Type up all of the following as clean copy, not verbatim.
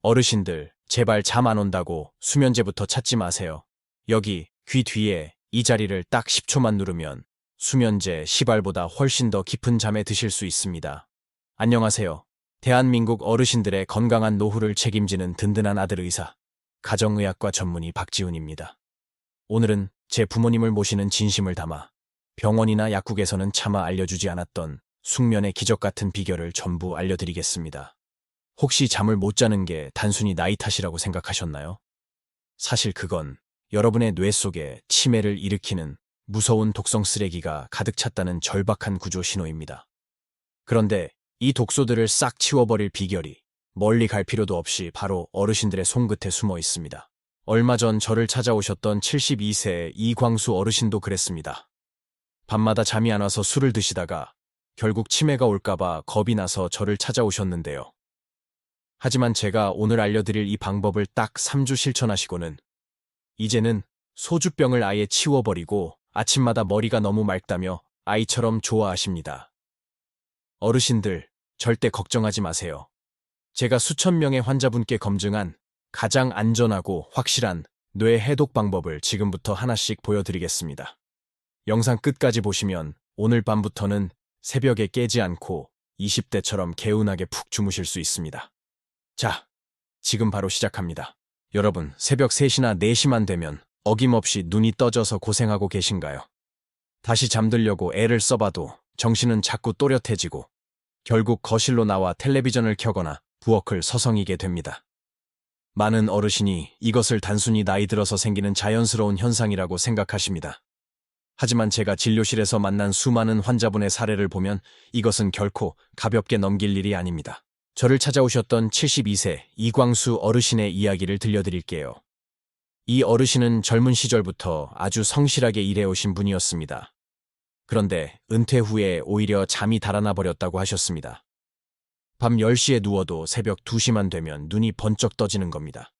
어르신들, 제발 잠 안 온다고 수면제부터 찾지 마세요. 여기 귀 뒤에 이 자리를 딱 10초만 누르면 수면제 시발보다 훨씬 더 깊은 잠에 드실 수 있습니다. 안녕하세요. 대한민국 어르신들의 건강한 노후를 책임지는 든든한 아들 의사, 가정의학과 전문의 박지훈입니다. 오늘은 제 부모님을 모시는 진심을 담아 병원이나 약국에서는 차마 알려주지 않았던 숙면의 기적 같은 비결을 전부 알려드리겠습니다. 혹시 잠을 못 자는 게 단순히 나이 탓이라고 생각하셨나요? 사실 그건 여러분의 뇌 속에 치매를 일으키는 무서운 독성 쓰레기가 가득 찼다는 절박한 구조 신호입니다. 그런데 이 독소들을 싹 치워버릴 비결이 멀리 갈 필요도 없이 바로 어르신들의 손끝에 숨어 있습니다. 얼마 전 저를 찾아오셨던 72세 이광수 어르신도 그랬습니다. 밤마다 잠이 안 와서 술을 드시다가 결국 치매가 올까봐 겁이 나서 저를 찾아오셨는데요. 하지만 제가 오늘 알려드릴 이 방법을 딱 3주 실천하시고는 이제는 소주병을 아예 치워버리고 아침마다 머리가 너무 맑다며 아이처럼 좋아하십니다. 어르신들, 절대 걱정하지 마세요. 제가 수천 명의 환자분께 검증한 가장 안전하고 확실한 뇌 해독 방법을 지금부터 하나씩 보여드리겠습니다. 영상 끝까지 보시면 오늘 밤부터는 새벽에 깨지 않고 20대처럼 개운하게 푹 주무실 수 있습니다. 자, 지금 바로 시작합니다. 여러분, 새벽 3시나 4시만 되면 어김없이 눈이 떠져서 고생하고 계신가요? 다시 잠들려고 애를 써봐도 정신은 자꾸 또렷해지고 결국 거실로 나와 텔레비전을 켜거나 부엌을 서성이게 됩니다. 많은 어르신이 이것을 단순히 나이 들어서 생기는 자연스러운 현상이라고 생각하십니다. 하지만 제가 진료실에서 만난 수많은 환자분의 사례를 보면 이것은 결코 가볍게 넘길 일이 아닙니다. 저를 찾아오셨던 72세 이광수 어르신의 이야기를 들려드릴게요. 이 어르신은 젊은 시절부터 아주 성실하게 일해오신 분이었습니다. 그런데 은퇴 후에 오히려 잠이 달아나 버렸다고 하셨습니다. 밤 10시에 누워도 새벽 2시만 되면 눈이 번쩍 떠지는 겁니다.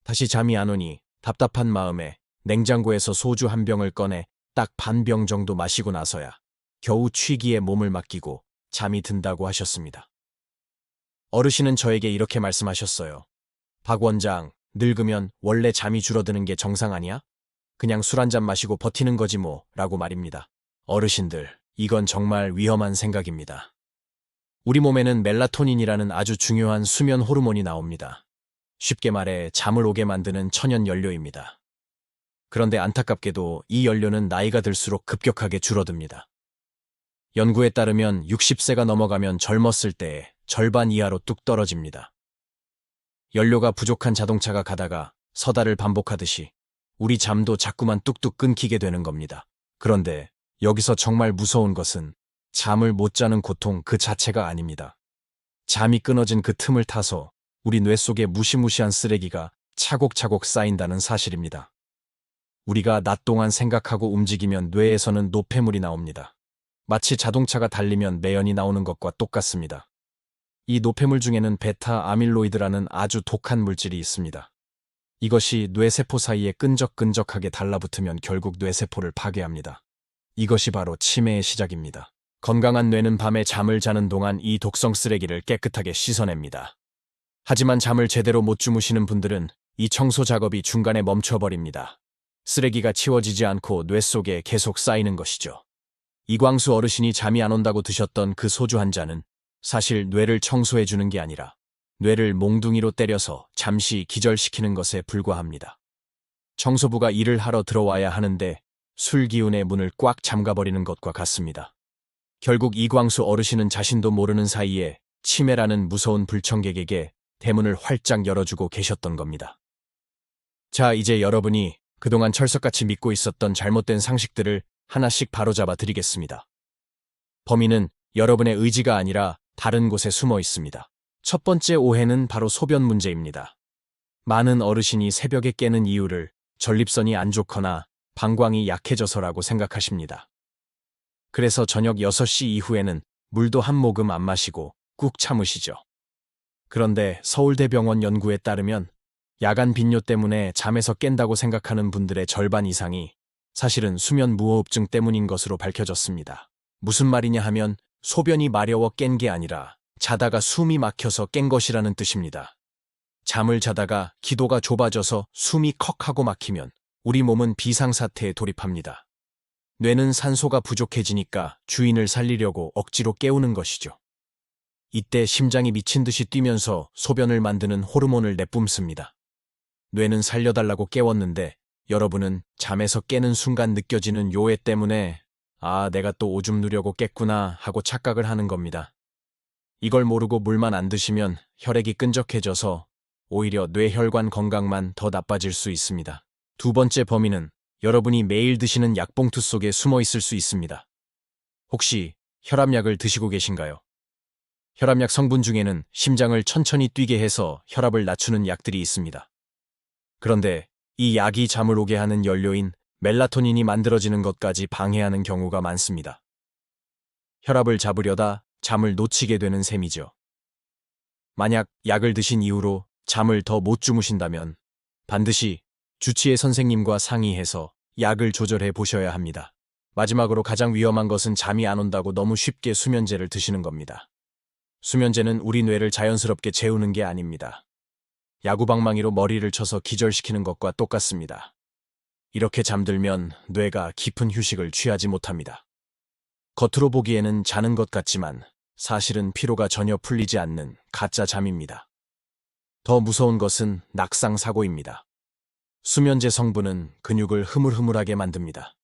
다시 잠이 안 오니 답답한 마음에 냉장고에서 소주 한 병을 꺼내 딱 반 병 정도 마시고 나서야 겨우 취기에 몸을 맡기고 잠이 든다고 하셨습니다. 어르신은 저에게 이렇게 말씀하셨어요. 박 원장, 늙으면 원래 잠이 줄어드는 게 정상 아니야? 그냥 술 한잔 마시고 버티는 거지 뭐, 라고 말입니다. 어르신들, 이건 정말 위험한 생각입니다. 우리 몸에는 멜라토닌이라는 아주 중요한 수면 호르몬이 나옵니다. 쉽게 말해 잠을 오게 만드는 천연 연료입니다. 그런데 안타깝게도 이 연료는 나이가 들수록 급격하게 줄어듭니다. 연구에 따르면 60세가 넘어가면 젊었을 때의 절반 이하로 뚝 떨어집니다. 연료가 부족한 자동차가 가다가 서다를 반복하듯이 우리 잠도 자꾸만 뚝뚝 끊기게 되는 겁니다. 그런데 여기서 정말 무서운 것은 잠을 못 자는 고통 그 자체가 아닙니다. 잠이 끊어진 그 틈을 타서 우리 뇌 속에 무시무시한 쓰레기가 차곡차곡 쌓인다는 사실입니다. 우리가 낮 동안 생각하고 움직이면 뇌에서는 노폐물이 나옵니다. 마치 자동차가 달리면 매연이 나오는 것과 똑같습니다. 이 노폐물 중에는 베타 아밀로이드라는 아주 독한 물질이 있습니다. 이것이 뇌세포 사이에 끈적끈적하게 달라붙으면 결국 뇌세포를 파괴합니다. 이것이 바로 치매의 시작입니다. 건강한 뇌는 밤에 잠을 자는 동안 이 독성 쓰레기를 깨끗하게 씻어냅니다. 하지만 잠을 제대로 못 주무시는 분들은 이 청소 작업이 중간에 멈춰버립니다. 쓰레기가 치워지지 않고 뇌 속에 계속 쌓이는 것이죠. 이광수 어르신이 잠이 안 온다고 드셨던 그 소주 한 잔은 사실 뇌를 청소해주는 게 아니라 뇌를 몽둥이로 때려서 잠시 기절시키는 것에 불과합니다. 청소부가 일을 하러 들어와야 하는데 술 기운의 문을 꽉 잠가버리는 것과 같습니다. 결국 이광수 어르신은 자신도 모르는 사이에 치매라는 무서운 불청객에게 대문을 활짝 열어주고 계셨던 겁니다. 자, 이제 여러분이 그동안 철석같이 믿고 있었던 잘못된 상식들을 하나씩 바로잡아 드리겠습니다. 범인은 여러분의 의지가 아니라 다른 곳에 숨어 있습니다. 첫 번째 오해는 바로 소변 문제입니다. 많은 어르신이 새벽에 깨는 이유를 전립선이 안 좋거나 방광이 약해져서라고 생각하십니다. 그래서 저녁 6시 이후에는 물도 한 모금 안 마시고 꾹 참으시죠. 그런데 서울대병원 연구에 따르면 야간 빈뇨 때문에 잠에서 깬다고 생각하는 분들의 절반 이상이 사실은 수면 무호흡증 때문인 것으로 밝혀졌습니다. 무슨 말이냐 하면 소변이 마려워 깬 게 아니라 자다가 숨이 막혀서 깬 것이라는 뜻입니다. 잠을 자다가 기도가 좁아져서 숨이 컥 하고 막히면 우리 몸은 비상사태에 돌입합니다. 뇌는 산소가 부족해지니까 주인을 살리려고 억지로 깨우는 것이죠. 이때 심장이 미친 듯이 뛰면서 소변을 만드는 호르몬을 내뿜습니다. 뇌는 살려달라고 깨웠는데 여러분은 잠에서 깨는 순간 느껴지는 요해 때문에 내가 또 오줌 누려고 깼구나 하고 착각을 하는 겁니다. 이걸 모르고 물만 안 드시면 혈액이 끈적해져서 오히려 뇌혈관 건강만 더 나빠질 수 있습니다. 두 번째 범인은 여러분이 매일 드시는 약봉투 속에 숨어 있을 수 있습니다. 혹시 혈압약을 드시고 계신가요? 혈압약 성분 중에는 심장을 천천히 뛰게 해서 혈압을 낮추는 약들이 있습니다. 그런데 이 약이 잠을 오게 하는 연료인 멜라토닌이 만들어지는 것까지 방해하는 경우가 많습니다. 혈압을 잡으려다 잠을 놓치게 되는 셈이죠. 만약 약을 드신 이후로 잠을 더 못 주무신다면 반드시 주치의 선생님과 상의해서 약을 조절해 보셔야 합니다. 마지막으로 가장 위험한 것은 잠이 안 온다고 너무 쉽게 수면제를 드시는 겁니다. 수면제는 우리 뇌를 자연스럽게 재우는 게 아닙니다. 야구방망이로 머리를 쳐서 기절시키는 것과 똑같습니다. 이렇게 잠들면 뇌가 깊은 휴식을 취하지 못합니다. 겉으로 보기에는 자는 것 같지만 사실은 피로가 전혀 풀리지 않는 가짜 잠입니다. 더 무서운 것은 낙상 사고입니다. 수면제 성분은 근육을 흐물흐물하게 만듭니다.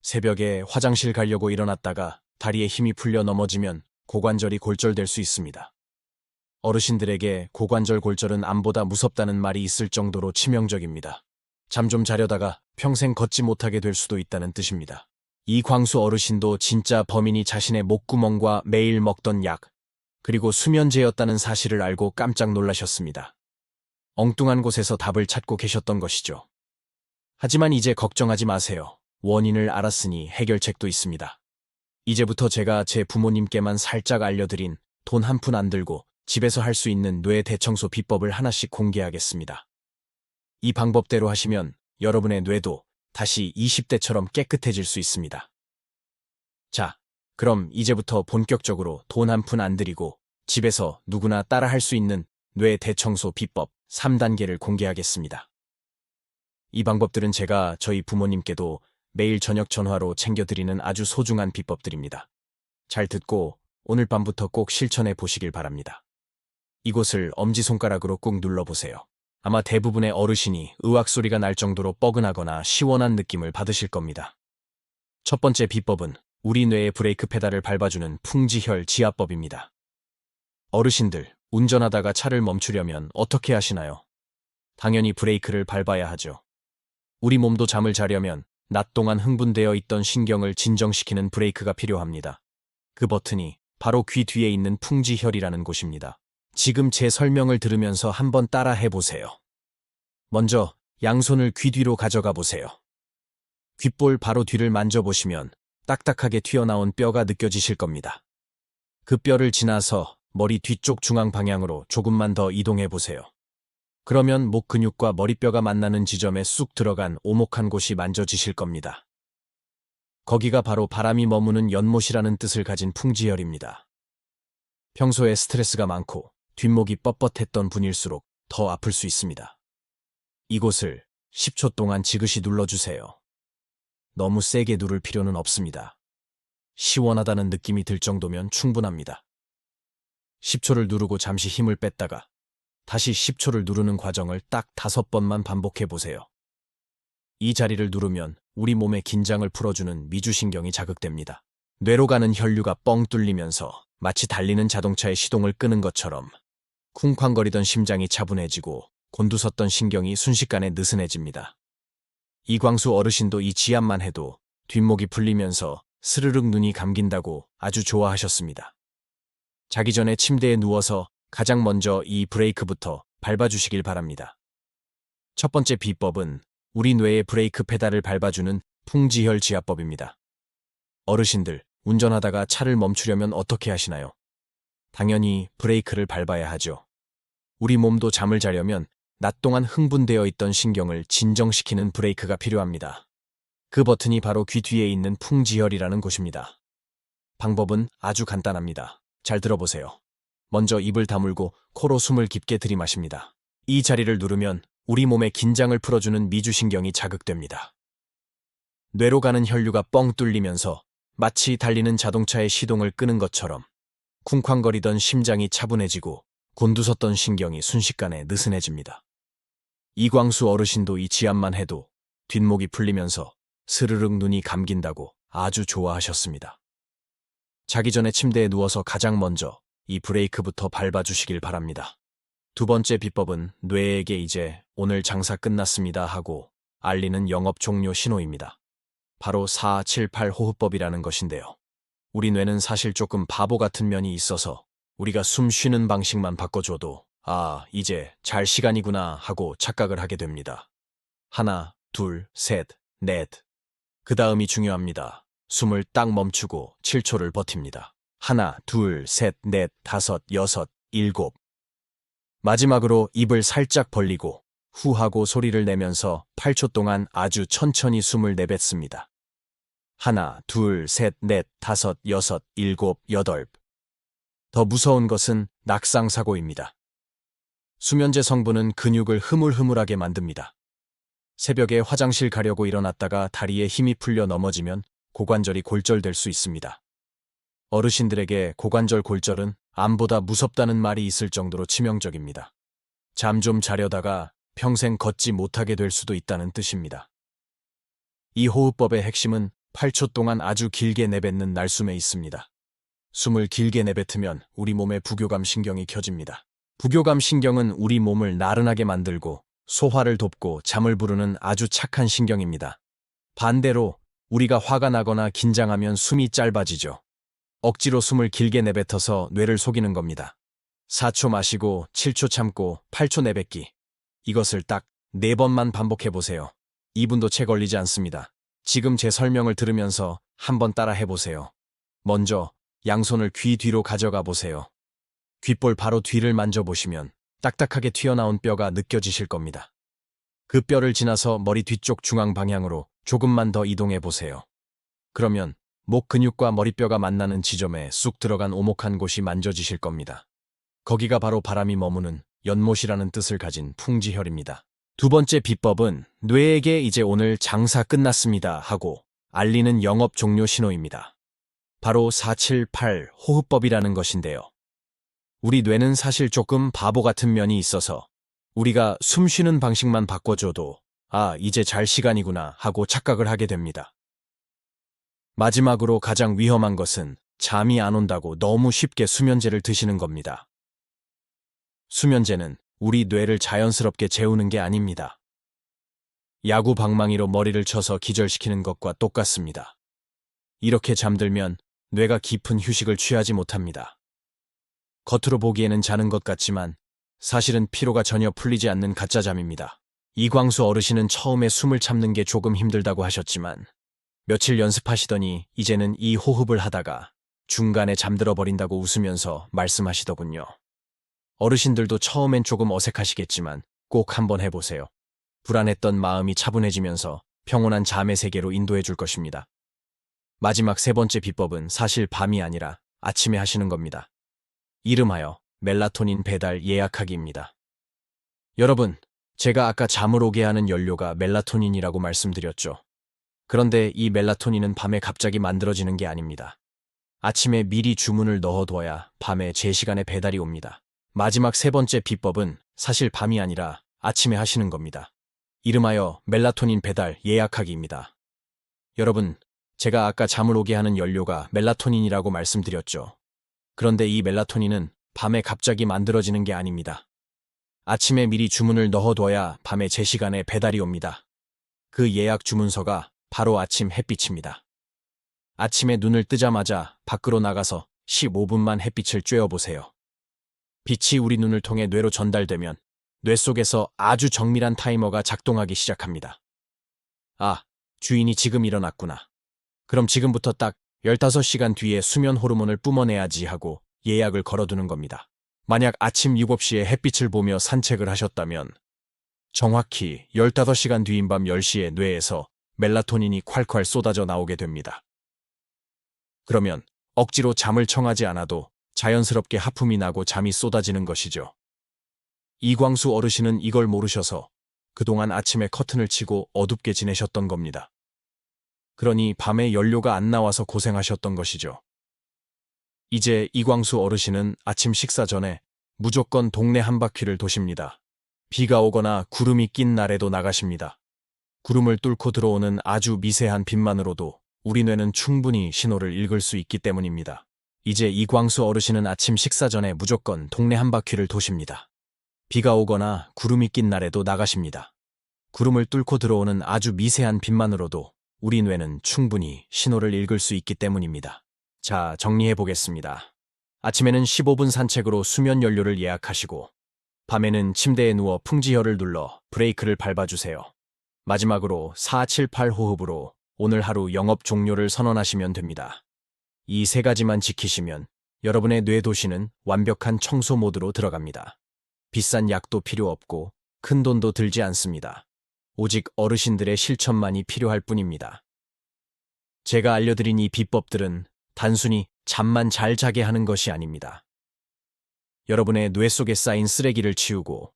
새벽에 화장실 가려고 일어났다가 다리에 힘이 풀려 넘어지면 고관절이 골절될 수 있습니다. 어르신들에게 고관절 골절은 암보다 무섭다는 말이 있을 정도로 치명적입니다. 잠 좀 자려다가 평생 걷지 못하게 될 수도 있다는 뜻입니다. 이 광수 어르신도 진짜 범인이 자신의 목구멍과 매일 먹던 약, 그리고 수면제였다는 사실을 알고 깜짝 놀라셨습니다. 엉뚱한 곳에서 답을 찾고 계셨던 것이죠. 하지만 이제 걱정하지 마세요. 원인을 알았으니 해결책도 있습니다. 이제부터 제가 제 부모님께만 살짝 알려드린 돈 한 푼 안 들고 집에서 할 수 있는 뇌 대청소 비법을 하나씩 공개하겠습니다. 이 방법대로 하시면 여러분의 뇌도 다시 20대처럼 깨끗해질 수 있습니다. 자, 그럼 이제부터 본격적으로 돈 한 푼 안 들이고 집에서 누구나 따라 할 수 있는 뇌 대청소 비법 3단계를 공개하겠습니다. 이 방법들은 제가 저희 부모님께도 매일 저녁 전화로 챙겨드리는 아주 소중한 비법들입니다. 잘 듣고 오늘 밤부터 꼭 실천해 보시길 바랍니다. 이곳을 엄지손가락으로 꾹 눌러보세요. 아마 대부분의 어르신이 의학 소리가 날 정도로 뻐근하거나 시원한 느낌을 받으실 겁니다. 첫 번째 비법은 우리 뇌의 브레이크 페달을 밟아주는 풍지혈 지압법입니다. 어르신들, 운전하다가 차를 멈추려면 어떻게 하시나요? 당연히 브레이크를 밟아야 하죠. 우리 몸도 잠을 자려면 낮 동안 흥분되어 있던 신경을 진정시키는 브레이크가 필요합니다. 그 버튼이 바로 귀 뒤에 있는 풍지혈이라는 곳입니다. 지금 제 설명을 들으면서 한번 따라 해보세요. 먼저 양손을 귀 뒤로 가져가 보세요. 귓볼 바로 뒤를 만져보시면 딱딱하게 튀어나온 뼈가 느껴지실 겁니다. 그 뼈를 지나서 머리 뒤쪽 중앙 방향으로 조금만 더 이동해 보세요. 그러면 목 근육과 머리뼈가 만나는 지점에 쑥 들어간 오목한 곳이 만져지실 겁니다. 거기가 바로 바람이 머무는 연못이라는 뜻을 가진 풍지혈입니다. 평소에 스트레스가 많고 뒷목이 뻣뻣했던 분일수록 더 아플 수 있습니다. 이곳을 10초 동안 지그시 눌러주세요. 너무 세게 누를 필요는 없습니다. 시원하다는 느낌이 들 정도면 충분합니다. 10초를 누르고 잠시 힘을 뺐다가 다시 10초를 누르는 과정을 딱 5번만 반복해 보세요. 이 자리를 누르면 우리 몸의 긴장을 풀어주는 미주신경이 자극됩니다. 뇌로 가는 혈류가 뻥 뚫리면서 마치 달리는 자동차의 시동을 끄는 것처럼 쿵쾅거리던 심장이 차분해지고 곤두섰던 신경이 순식간에 느슨해집니다. 이광수 어르신도 이 지압만 해도 뒷목이 풀리면서 스르륵 눈이 감긴다고 아주 좋아하셨습니다. 자기 전에 침대에 누워서 가장 먼저 이 브레이크부터 밟아주시길 바랍니다. 첫 번째 비법은 우리 뇌의 브레이크 페달을 밟아주는 풍지혈 지압법입니다. 어르신들, 운전하다가 차를 멈추려면 어떻게 하시나요? 당연히 브레이크를 밟아야 하죠. 우리 몸도 잠을 자려면 낮 동안 흥분되어 있던 신경을 진정시키는 브레이크가 필요합니다. 그 버튼이 바로 귀 뒤에 있는 풍지혈이라는 곳입니다. 방법은 아주 간단합니다. 잘 들어보세요. 먼저 입을 다물고 코로 숨을 깊게 들이마십니다. 이 자리를 누르면 우리 몸의 긴장을 풀어주는 미주신경이 자극됩니다. 뇌로 가는 혈류가 뻥 뚫리면서 마치 달리는 자동차의 시동을 끄는 것처럼 쿵쾅거리던 심장이 차분해지고 곤두섰던 신경이 순식간에 느슨해집니다. 이광수 어르신도 이 지압만 해도 뒷목이 풀리면서 스르륵 눈이 감긴다고 아주 좋아하셨습니다. 자기 전에 침대에 누워서 가장 먼저 이 브레이크부터 밟아주시길 바랍니다. 두 번째 비법은 뇌에게 이제 오늘 장사 끝났습니다 하고 알리는 영업 종료 신호입니다. 바로 478 호흡법이라는 것인데요. 우리 뇌는 사실 조금 바보 같은 면이 있어서 우리가 숨 쉬는 방식만 바꿔줘도 이제 잘 시간이구나 하고 착각을 하게 됩니다. 하나, 둘, 셋, 넷. 그 다음이 중요합니다. 숨을 딱 멈추고 7초를 버팁니다. 하나, 둘, 셋, 넷, 다섯, 여섯, 일곱. 마지막으로 입을 살짝 벌리고 후 하고 소리를 내면서 8초 동안 아주 천천히 숨을 내뱉습니다. 하나, 둘, 셋, 넷, 다섯, 여섯, 일곱, 여덟. 더 무서운 것은 낙상사고입니다. 수면제 성분은 근육을 흐물흐물하게 만듭니다. 새벽에 화장실 가려고 일어났다가 다리에 힘이 풀려 넘어지면 고관절이 골절될 수 있습니다. 어르신들에게 고관절 골절은 암보다 무섭다는 말이 있을 정도로 치명적입니다. 잠 좀 자려다가 평생 걷지 못하게 될 수도 있다는 뜻입니다. 이 호흡법의 핵심은 8초 동안 아주 길게 내뱉는 날숨에 있습니다. 숨을 길게 내뱉으면 우리 몸의 부교감 신경이 켜집니다. 부교감 신경은 우리 몸을 나른하게 만들고 소화를 돕고 잠을 부르는 아주 착한 신경입니다. 반대로 우리가 화가 나거나 긴장하면 숨이 짧아지죠. 억지로 숨을 길게 내뱉어서 뇌를 속이는 겁니다. 4초 마시고 7초 참고 8초 내뱉기. 이것을 딱 4번만 반복해보세요. 2분도 채 걸리지 않습니다. 지금 제 설명을 들으면서 한번 따라 해보세요. 먼저 양손을 귀 뒤로 가져가 보세요. 귓볼 바로 뒤를 만져보시면 딱딱하게 튀어나온 뼈가 느껴지실 겁니다. 그 뼈를 지나서 머리 뒤쪽 중앙 방향으로 조금만 더 이동해 보세요. 그러면 목 근육과 머리뼈가 만나는 지점에 쑥 들어간 오목한 곳이 만져지실 겁니다. 거기가 바로 바람이 머무는 연못이라는 뜻을 가진 풍지혈입니다. 두 번째 비법은 뇌에게 이제 오늘 장사 끝났습니다 하고 알리는 영업 종료 신호입니다. 바로 478 호흡법이라는 것인데요. 우리 뇌는 사실 조금 바보 같은 면이 있어서 우리가 숨 쉬는 방식만 바꿔줘도 이제 잘 시간이구나 하고 착각을 하게 됩니다. 마지막으로 가장 위험한 것은 잠이 안 온다고 너무 쉽게 수면제를 드시는 겁니다. 수면제는 우리 뇌를 자연스럽게 재우는 게 아닙니다. 야구 방망이로 머리를 쳐서 기절시키는 것과 똑같습니다. 이렇게 잠들면 뇌가 깊은 휴식을 취하지 못합니다. 겉으로 보기에는 자는 것 같지만 사실은 피로가 전혀 풀리지 않는 가짜 잠입니다. 이광수 어르신은 처음에 숨을 참는 게 조금 힘들다고 하셨지만 며칠 연습하시더니 이제는 이 호흡을 하다가 중간에 잠들어 버린다고 웃으면서 말씀하시더군요. 어르신들도 처음엔 조금 어색하시겠지만 꼭 한번 해보세요. 불안했던 마음이 차분해지면서 평온한 잠의 세계로 인도해 줄 것입니다. 마지막 세 번째 비법은 사실 밤이 아니라 아침에 하시는 겁니다. 이름하여 멜라토닌 배달 예약하기입니다. 여러분, 제가 아까 잠을 오게 하는 연료가 멜라토닌이라고 말씀드렸죠. 그런데 이 멜라토닌은 밤에 갑자기 만들어지는 게 아닙니다. 아침에 미리 주문을 넣어둬야 밤에 제 시간에 배달이 옵니다. 마지막 세 번째 비법은 사실 밤이 아니라 아침에 하시는 겁니다. 이름하여 멜라토닌 배달 예약하기입니다. 여러분, 제가 아까 잠을 오게 하는 연료가 멜라토닌이라고 말씀드렸죠. 그런데 이 멜라토닌은 밤에 갑자기 만들어지는 게 아닙니다. 아침에 미리 주문을 넣어둬야 밤에 제 시간에 배달이 옵니다. 그 예약 주문서가 바로 아침 햇빛입니다. 아침에 눈을 뜨자마자 밖으로 나가서 15분만 햇빛을 쬐어보세요. 빛이 우리 눈을 통해 뇌로 전달되면 뇌 속에서 아주 정밀한 타이머가 작동하기 시작합니다. 주인이 지금 일어났구나. 그럼 지금부터 딱 15시간 뒤에 수면 호르몬을 뿜어내야지 하고 예약을 걸어두는 겁니다. 만약 아침 7시에 햇빛을 보며 산책을 하셨다면 정확히 15시간 뒤인 밤 10시에 뇌에서 멜라토닌이 콸콸 쏟아져 나오게 됩니다. 그러면 억지로 잠을 청하지 않아도 자연스럽게 하품이 나고 잠이 쏟아지는 것이죠. 이광수 어르신은 이걸 모르셔서 그동안 아침에 커튼을 치고 어둡게 지내셨던 겁니다. 그러니 밤에 연료가 안 나와서 고생하셨던 것이죠. 이제 이광수 어르신은 아침 식사 전에 무조건 동네 한 바퀴를 도십니다. 비가 오거나 구름이 낀 날에도 나가십니다. 구름을 뚫고 들어오는 아주 미세한 빛만으로도 우리 뇌는 충분히 신호를 읽을 수 있기 때문입니다. 이제 이광수 어르신은 아침 식사 전에 무조건 동네 한 바퀴를 도십니다. 비가 오거나 구름이 낀 날에도 나가십니다. 구름을 뚫고 들어오는 아주 미세한 빛만으로도 우리 뇌는 충분히 신호를 읽을 수 있기 때문입니다. 자, 정리해 보겠습니다. 아침에는 15분 산책으로 수면 연료를 예약하시고, 밤에는 침대에 누워 풍지혈을 눌러 브레이크를 밟아주세요. 마지막으로 478 호흡으로 오늘 하루 영업 종료를 선언하시면 됩니다. 이 세 가지만 지키시면 여러분의 뇌 도시는 완벽한 청소 모드로 들어갑니다. 비싼 약도 필요 없고 큰 돈도 들지 않습니다. 오직 어르신들의 실천만이 필요할 뿐입니다. 제가 알려드린 이 비법들은 단순히 잠만 잘 자게 하는 것이 아닙니다. 여러분의 뇌 속에 쌓인 쓰레기를 치우고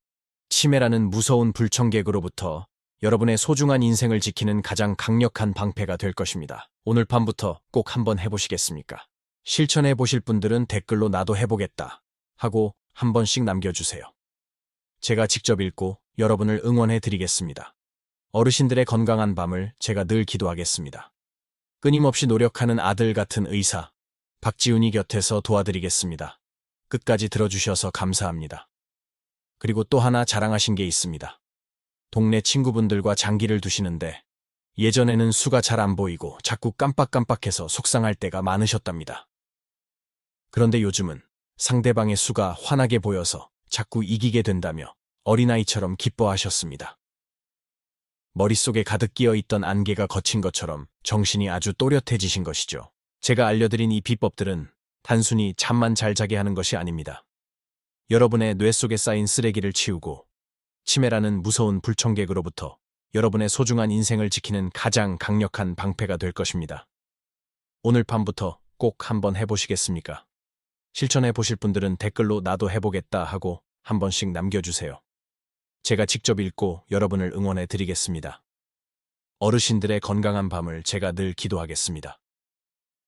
치매라는 무서운 불청객으로부터 여러분의 소중한 인생을 지키는 가장 강력한 방패가 될 것입니다. 오늘 밤부터 꼭 한번 해보시겠습니까? 실천해 보실 분들은 댓글로 나도 해보겠다 하고 한 번씩 남겨주세요. 제가 직접 읽고 여러분을 응원해 드리겠습니다. 어르신들의 건강한 밤을 제가 늘 기도하겠습니다. 끊임없이 노력하는 아들 같은 의사, 박지훈이 곁에서 도와드리겠습니다. 끝까지 들어주셔서 감사합니다. 그리고 또 하나 자랑하신 게 있습니다. 동네 친구분들과 장기를 두시는데 예전에는 수가 잘 안 보이고 자꾸 깜빡깜빡해서 속상할 때가 많으셨답니다. 그런데 요즘은 상대방의 수가 환하게 보여서 자꾸 이기게 된다며 어린아이처럼 기뻐하셨습니다. 머릿속에 가득 끼어있던 안개가 걷힌 것처럼 정신이 아주 또렷해지신 것이죠. 제가 알려드린 이 비법들은 단순히 잠만 잘 자게 하는 것이 아닙니다. 여러분의 뇌 속에 쌓인 쓰레기를 치우고 치매라는 무서운 불청객으로부터 여러분의 소중한 인생을 지키는 가장 강력한 방패가 될 것입니다. 오늘 밤부터 꼭 한번 해보시겠습니까? 실천해 보실 분들은 댓글로 나도 해보겠다 하고 한 번씩 남겨주세요. 제가 직접 읽고 여러분을 응원해 드리겠습니다. 어르신들의 건강한 밤을 제가 늘 기도하겠습니다.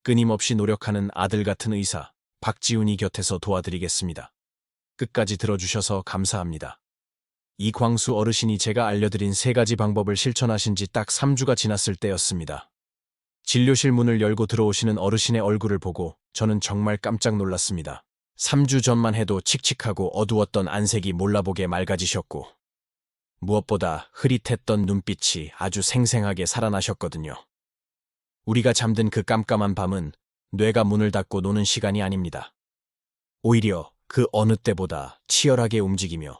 끊임없이 노력하는 아들 같은 의사, 박지훈이 곁에서 도와드리겠습니다. 끝까지 들어주셔서 감사합니다. 이광수 어르신이 제가 알려드린 세 가지 방법을 실천하신 지 딱 3주가 지났을 때였습니다. 진료실 문을 열고 들어오시는 어르신의 얼굴을 보고 저는 정말 깜짝 놀랐습니다. 3주 전만 해도 칙칙하고 어두웠던 안색이 몰라보게 맑아지셨고 무엇보다 흐릿했던 눈빛이 아주 생생하게 살아나셨거든요. 우리가 잠든 그 깜깜한 밤은 뇌가 문을 닫고 노는 시간이 아닙니다. 오히려 그 어느 때보다 치열하게 움직이며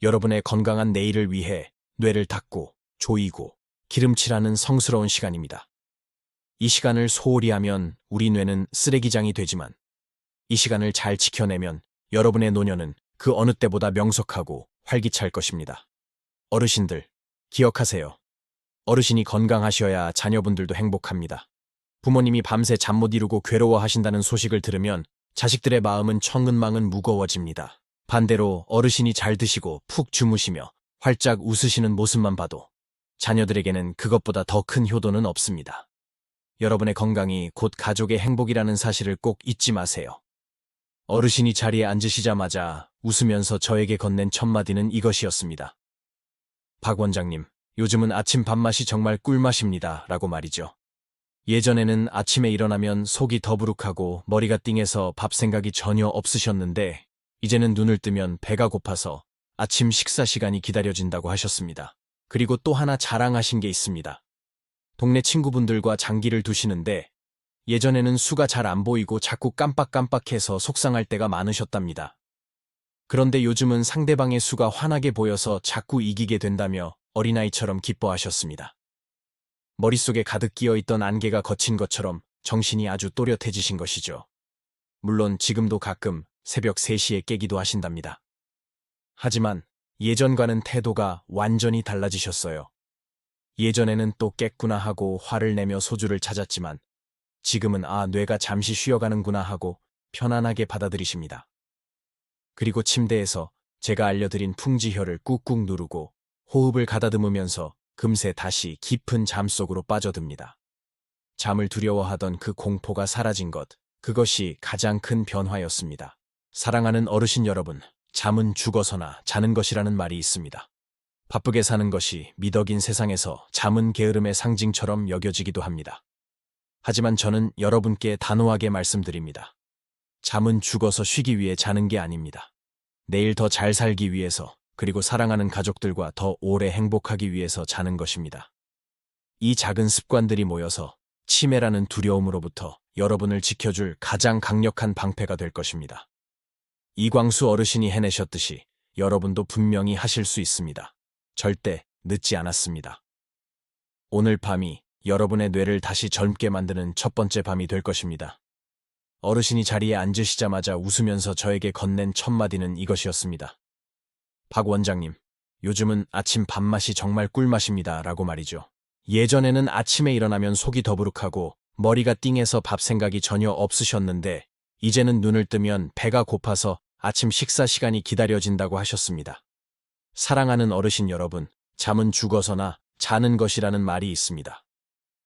여러분의 건강한 내일을 위해 뇌를 닫고 조이고 기름칠하는 성스러운 시간입니다. 이 시간을 소홀히 하면 우리 뇌는 쓰레기장이 되지만 이 시간을 잘 지켜내면 여러분의 노년은 그 어느 때보다 명석하고 활기찰 것입니다. 어르신들, 기억하세요. 어르신이 건강하셔야 자녀분들도 행복합니다. 부모님이 밤새 잠 못 이루고 괴로워하신다는 소식을 들으면 자식들의 마음은 천근만근 무거워집니다. 반대로 어르신이 잘 드시고 푹 주무시며 활짝 웃으시는 모습만 봐도 자녀들에게는 그것보다 더 큰 효도는 없습니다. 여러분의 건강이 곧 가족의 행복이라는 사실을 꼭 잊지 마세요. 어르신이 자리에 앉으시자마자 웃으면서 저에게 건넨 첫마디는 이것이었습니다. 박 원장님, 요즘은 아침 밥맛이 정말 꿀맛입니다. 라고 말이죠. 예전에는 아침에 일어나면 속이 더부룩하고 머리가 띵해서 밥 생각이 전혀 없으셨는데 이제는 눈을 뜨면 배가 고파서 아침 식사 시간이 기다려진다고 하셨습니다. 그리고 또 하나 자랑하신 게 있습니다. 동네 친구분들과 장기를 두시는데 예전에는 수가 잘 안 보이고 자꾸 깜빡깜빡해서 속상할 때가 많으셨답니다. 그런데 요즘은 상대방의 수가 환하게 보여서 자꾸 이기게 된다며 어린아이처럼 기뻐하셨습니다. 머릿속에 가득 끼어있던 안개가 걷힌 것처럼 정신이 아주 또렷해지신 것이죠. 물론 지금도 가끔 새벽 3시에 깨기도 하신답니다. 하지만 예전과는 태도가 완전히 달라지셨어요. 예전에는 또 깼구나 하고 화를 내며 소주를 찾았지만 지금은 뇌가 잠시 쉬어가는구나 하고 편안하게 받아들이십니다. 그리고 침대에서 제가 알려드린 풍지혈을 꾹꾹 누르고 호흡을 가다듬으면서 금세 다시 깊은 잠 속으로 빠져듭니다. 잠을 두려워하던 그 공포가 사라진 것, 그것이 가장 큰 변화였습니다. 사랑하는 어르신 여러분, 잠은 죽어서나 자는 것이라는 말이 있습니다. 바쁘게 사는 것이 미덕인 세상에서 잠은 게으름의 상징처럼 여겨지기도 합니다. 하지만 저는 여러분께 단호하게 말씀드립니다. 잠은 죽어서 쉬기 위해 자는 게 아닙니다. 내일 더 잘 살기 위해서, 그리고 사랑하는 가족들과 더 오래 행복하기 위해서 자는 것입니다. 이 작은 습관들이 모여서 치매라는 두려움으로부터 여러분을 지켜줄 가장 강력한 방패가 될 것입니다. 이광수 어르신이 해내셨듯이 여러분도 분명히 하실 수 있습니다. 절대 늦지 않았습니다. 오늘 밤이 여러분의 뇌를 다시 젊게 만드는 첫 번째 밤이 될 것입니다. 어르신이 자리에 앉으시자마자 웃으면서 저에게 건넨 첫 마디는 이것이었습니다. 박 원장님, 요즘은 아침 밥맛이 정말 꿀맛입니다. 라고 말이죠. 예전에는 아침에 일어나면 속이 더부룩하고 머리가 띵해서 밥 생각이 전혀 없으셨는데 이제는 눈을 뜨면 배가 고파서 아침 식사 시간이 기다려진다고 하셨습니다. 사랑하는 어르신 여러분, 잠은 죽어서나 자는 것이라는 말이 있습니다.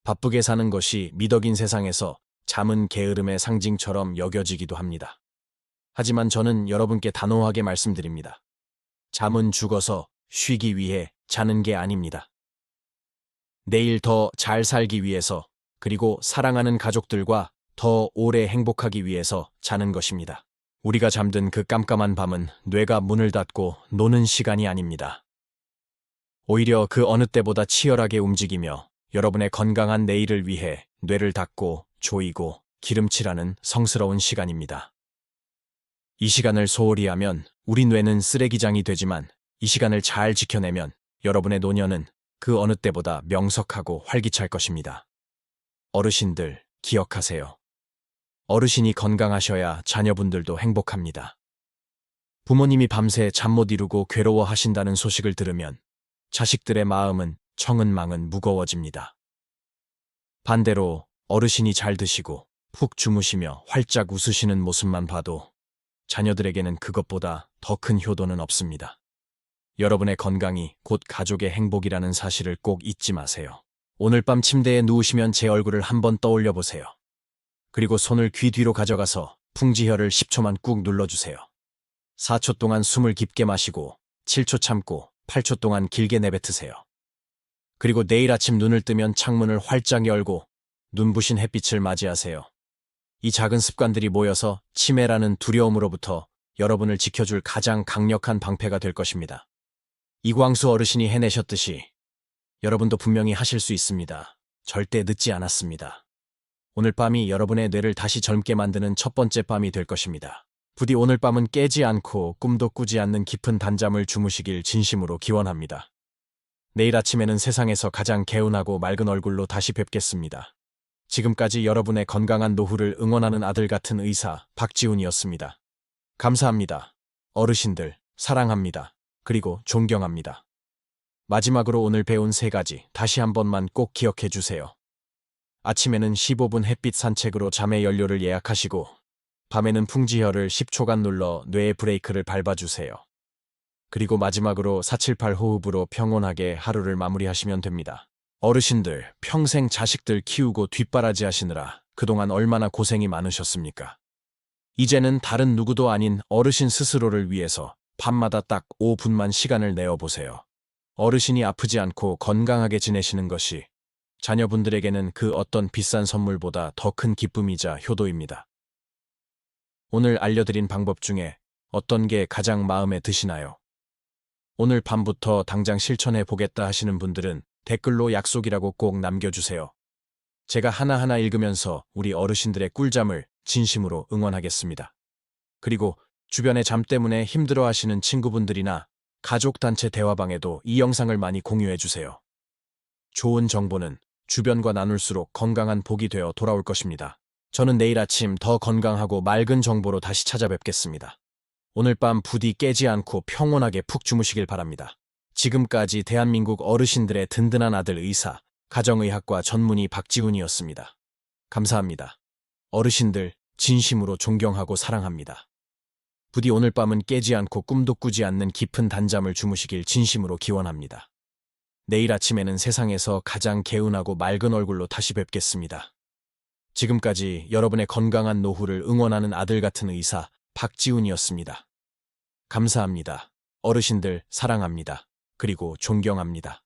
바쁘게 사는 것이 미덕인 세상에서 잠은 게으름의 상징처럼 여겨지기도 합니다. 하지만 저는 여러분께 단호하게 말씀드립니다. 잠은 죽어서 쉬기 위해 자는 게 아닙니다. 내일 더 잘 살기 위해서, 그리고 사랑하는 가족들과 더 오래 행복하기 위해서 자는 것입니다. 우리가 잠든 그 깜깜한 밤은 뇌가 문을 닫고 노는 시간이 아닙니다. 오히려 그 어느 때보다 치열하게 움직이며 여러분의 건강한 내일을 위해 뇌를 닫고 조이고 기름칠하는 성스러운 시간입니다. 이 시간을 소홀히 하면 우리 뇌는 쓰레기장이 되지만 이 시간을 잘 지켜내면 여러분의 노년은 그 어느 때보다 명석하고 활기찰 것입니다. 어르신들, 기억하세요. 어르신이 건강하셔야 자녀분들도 행복합니다. 부모님이 밤새 잠 못 이루고 괴로워하신다는 소식을 들으면 자식들의 마음은 청은망은 무거워집니다. 반대로 어르신이 잘 드시고 푹 주무시며 활짝 웃으시는 모습만 봐도 자녀들에게는 그것보다 더 큰 효도는 없습니다. 여러분의 건강이 곧 가족의 행복이라는 사실을 꼭 잊지 마세요. 오늘 밤 침대에 누우시면 제 얼굴을 한번 떠올려 보세요. 그리고 손을 귀 뒤로 가져가서 풍지혈을 10초만 꾹 눌러주세요. 4초 동안 숨을 깊게 마시고 7초 참고 8초 동안 길게 내뱉으세요. 그리고 내일 아침 눈을 뜨면 창문을 활짝 열고 눈부신 햇빛을 맞이하세요. 이 작은 습관들이 모여서 치매라는 두려움으로부터 여러분을 지켜줄 가장 강력한 방패가 될 것입니다. 이광수 어르신이 해내셨듯이 여러분도 분명히 하실 수 있습니다. 절대 늦지 않았습니다. 오늘 밤이 여러분의 뇌를 다시 젊게 만드는 첫 번째 밤이 될 것입니다. 부디 오늘 밤은 깨지 않고 꿈도 꾸지 않는 깊은 단잠을 주무시길 진심으로 기원합니다. 내일 아침에는 세상에서 가장 개운하고 맑은 얼굴로 다시 뵙겠습니다. 지금까지 여러분의 건강한 노후를 응원하는 아들 같은 의사 박지훈이었습니다. 감사합니다. 어르신들, 사랑합니다. 그리고 존경합니다. 마지막으로 오늘 배운 3가지 다시 한 번만 꼭 기억해 주세요. 아침에는 15분 햇빛 산책으로 잠의 연료를 예약하시고 밤에는 풍지혈을 10초간 눌러 뇌의 브레이크를 밟아주세요. 그리고 마지막으로 478 호흡으로 평온하게 하루를 마무리하시면 됩니다. 어르신들, 평생 자식들 키우고 뒷바라지 하시느라 그동안 얼마나 고생이 많으셨습니까? 이제는 다른 누구도 아닌 어르신 스스로를 위해서 밤마다 딱 5분만 시간을 내어보세요. 어르신이 아프지 않고 건강하게 지내시는 것이 자녀분들에게는 그 어떤 비싼 선물보다 더 큰 기쁨이자 효도입니다. 오늘 알려드린 방법 중에 어떤 게 가장 마음에 드시나요? 오늘 밤부터 당장 실천해 보겠다 하시는 분들은 댓글로 약속이라고 꼭 남겨주세요. 제가 하나하나 읽으면서 우리 어르신들의 꿀잠을 진심으로 응원하겠습니다. 그리고 주변에 잠 때문에 힘들어 하시는 친구분들이나 가족단체 대화방에도 이 영상을 많이 공유해주세요. 좋은 정보는 주변과 나눌수록 건강한 복이 되어 돌아올 것입니다. 저는 내일 아침 더 건강하고 맑은 정보로 다시 찾아뵙겠습니다. 오늘 밤 부디 깨지 않고 평온하게 푹 주무시길 바랍니다. 지금까지 대한민국 어르신들의 든든한 아들 의사, 가정의학과 전문의 박지훈이었습니다. 감사합니다. 어르신들, 진심으로 존경하고 사랑합니다. 부디 오늘 밤은 깨지 않고 꿈도 꾸지 않는 깊은 단잠을 주무시길 진심으로 기원합니다. 내일 아침에는 세상에서 가장 개운하고 맑은 얼굴로 다시 뵙겠습니다. 지금까지 여러분의 건강한 노후를 응원하는 아들 같은 의사 박지훈이었습니다. 감사합니다. 어르신들 사랑합니다. 그리고 존경합니다.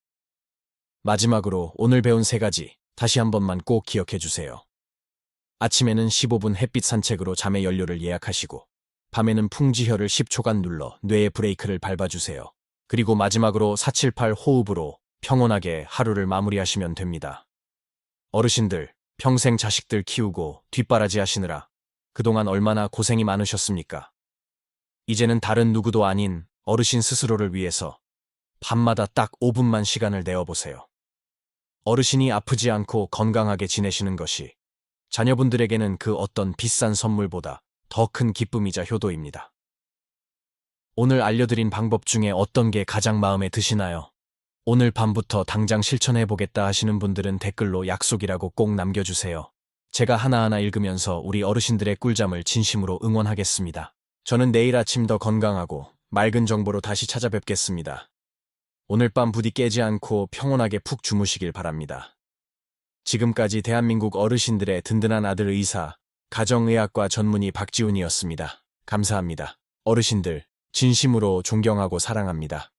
마지막으로 오늘 배운 3가지 다시 한 번만 꼭 기억해 주세요. 아침에는 15분 햇빛 산책으로 잠의 연료를 예약하시고 밤에는 풍지혈을 10초간 눌러 뇌의 브레이크를 밟아주세요. 그리고 마지막으로 478 호흡으로 평온하게 하루를 마무리하시면 됩니다. 어르신들, 평생 자식들 키우고 뒷바라지 하시느라 그동안 얼마나 고생이 많으셨습니까? 이제는 다른 누구도 아닌 어르신 스스로를 위해서 밤마다 딱 5분만 시간을 내어보세요. 어르신이 아프지 않고 건강하게 지내시는 것이 자녀분들에게는 그 어떤 비싼 선물보다 더 큰 기쁨이자 효도입니다. 오늘 알려드린 방법 중에 어떤 게 가장 마음에 드시나요? 오늘 밤부터 당장 실천해보겠다 하시는 분들은 댓글로 약속이라고 꼭 남겨주세요. 제가 하나하나 읽으면서 우리 어르신들의 꿀잠을 진심으로 응원하겠습니다. 저는 내일 아침 더 건강하고 맑은 정보로 다시 찾아뵙겠습니다. 오늘 밤 부디 깨지 않고 평온하게 푹 주무시길 바랍니다. 지금까지 대한민국 어르신들의 든든한 아들 의사, 가정의학과 전문의 박지훈이었습니다. 감사합니다. 어르신들, 진심으로 존경하고 사랑합니다.